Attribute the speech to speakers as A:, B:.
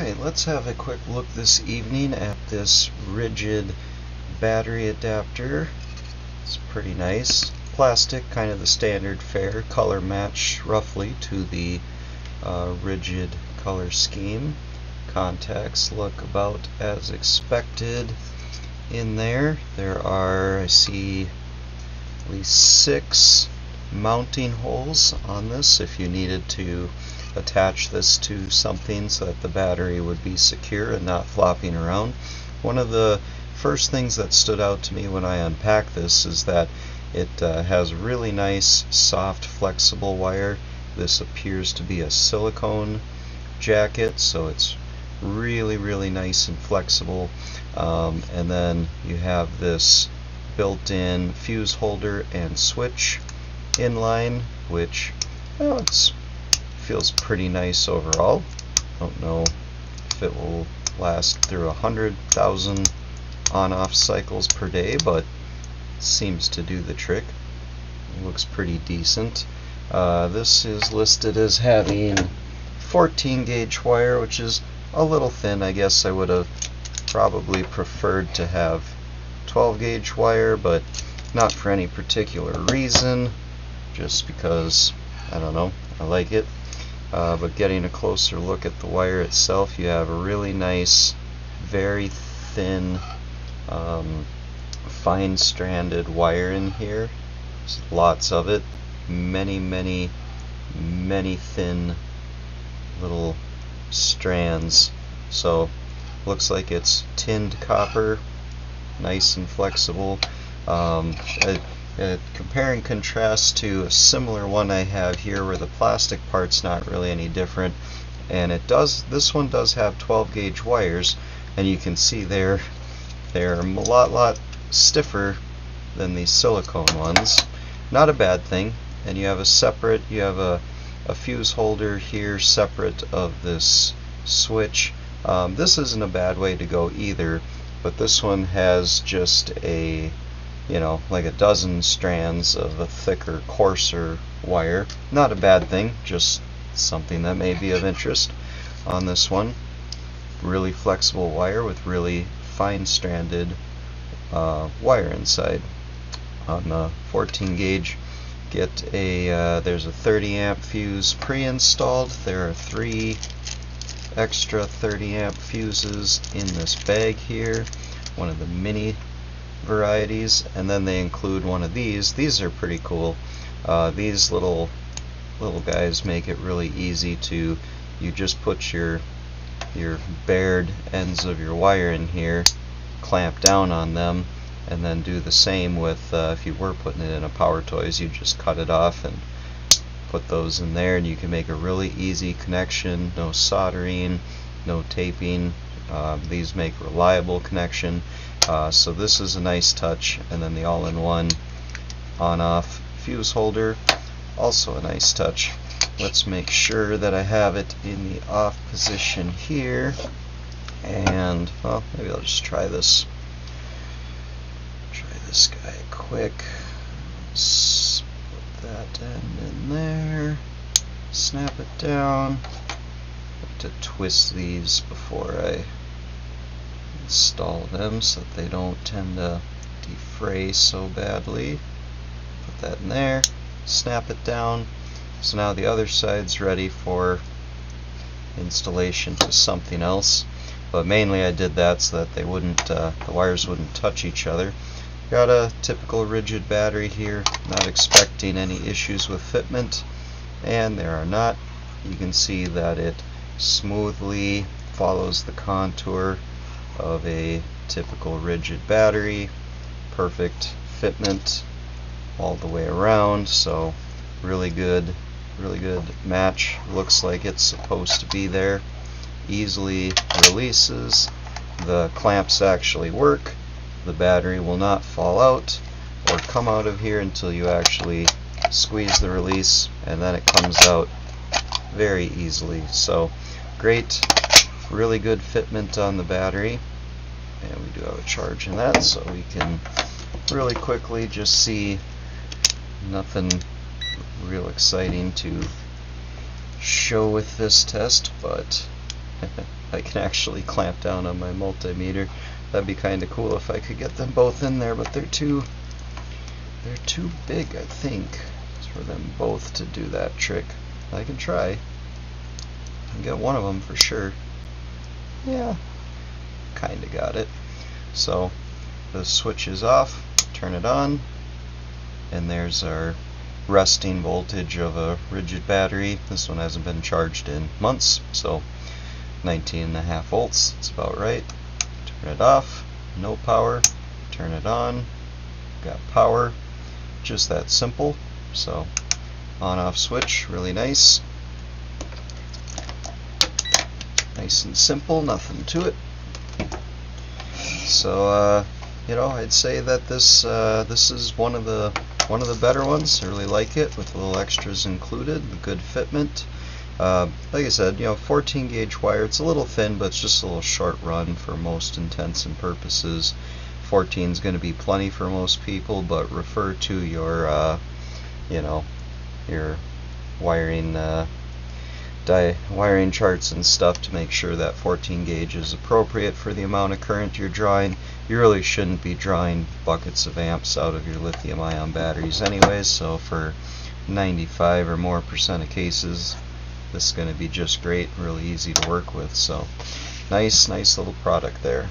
A: Alright, let's have a quick look this evening at this Ridgid battery adapter. It's pretty nice. Plastic, kind of the standard fare, color match roughly to the Ridgid color scheme. Contacts look about as expected in there. There are, I see, at least 6 mounting holes on this if you needed to attach this to something so that the battery would be secure and not flopping around. One of the first things that stood out to me when I unpacked this is that it has really nice soft flexible wire. This appears to be a silicone jacket, so it's really nice and flexible, and then you have this built-in fuse holder and switch inline, which feels pretty nice overall. Don't know if it will last through 100,000 on-off cycles per day, but seems to do the trick. It looks pretty decent. This is listed as having 14 gauge wire, which is a little thin. I guess I would have probably preferred to have 12 gauge wire, but not for any particular reason, just because, I don't know, I like it. But getting a closer look at the wire itself, you have a really nice, very thin, fine stranded wire in here. There's lots of it. Many thin little strands. So looks like it's tinned copper, nice and flexible. Compare and contrast to a similar one I have here where the plastic part's not really any different, and this one does have 12 gauge wires, and you can see they're a lot stiffer than these silicone ones. Not a bad thing. And you have a fuse holder here separate of this switch. This isn't a bad way to go either, but this one has just like a dozen strands of a thicker, coarser wire. Not a bad thing, just something that may be of interest on this one. Really flexible wire with really fine stranded wire inside. On the 14 gauge, there's a 30 amp fuse pre-installed. There are 3 extra 30 amp fuses in this bag here, one of the mini varieties, and then they include one of these. These are pretty cool. These little guys make it really easy to, you just put your bared ends of your wire in here, clamp down on them, and then do the same with if you were putting it in a Power Toys, you just cut it off and put those in there, and you can make a really easy connection. No soldering, no taping. These make reliable connection. So this is a nice touch. And then the all-in-one on-off fuse holder, also a nice touch. Let's make sure that I have it in the off position here, and well, maybe I'll just try this guy quick. Let's put that end in there, snap it down. I have to twist these before I install them so that they don't tend to defray so badly. Put that in there, snap it down. So now the other side's ready for installation to something else, but mainly I did that so that they wouldn't, the wires wouldn't touch each other. Got a typical Ridgid battery here, not expecting any issues with fitment, and there are not. You can see that it smoothly follows the contour of a typical Ridgid battery. Perfect fitment all the way around, so really good match. Looks like it's supposed to be there. Easily releases. The clamps actually work. The battery will not fall out or come out of here until you actually squeeze the release, and then it comes out very easily. So great, really good fitment on the battery, and we do have a charge in that, so we can really quickly just see. Nothing real exciting to show with this test, but I can actually clamp down on my multimeter. That'd be kind of cool if I could get them both in there, but they're too big, I think, for them both to do that trick. I can try. I can get one of them for sure. Yeah, kinda got it. So the switch is off, turn it on, and there's our resting voltage of a Ridgid battery. This one hasn't been charged in months, so 19.5 volts, it's about right. Turn it off, no power, turn it on, got power, just that simple. So on off switch, really nice. Nice and simple, nothing to it. So you know, I'd say that this is one of the better ones. I really like it, with little extras included, the good fitment. Like I said, you know, 14 gauge wire. It's a little thin, but it's just a little short run for most intents and purposes. 14 is going to be plenty for most people, but refer to your you know, your wiring wiring charts and stuff to make sure that 14 gauge is appropriate for the amount of current you're drawing. You really shouldn't be drawing buckets of amps out of your lithium ion batteries anyways, so for 95 or more % of cases, this is going to be just great, really easy to work with. So nice little product there.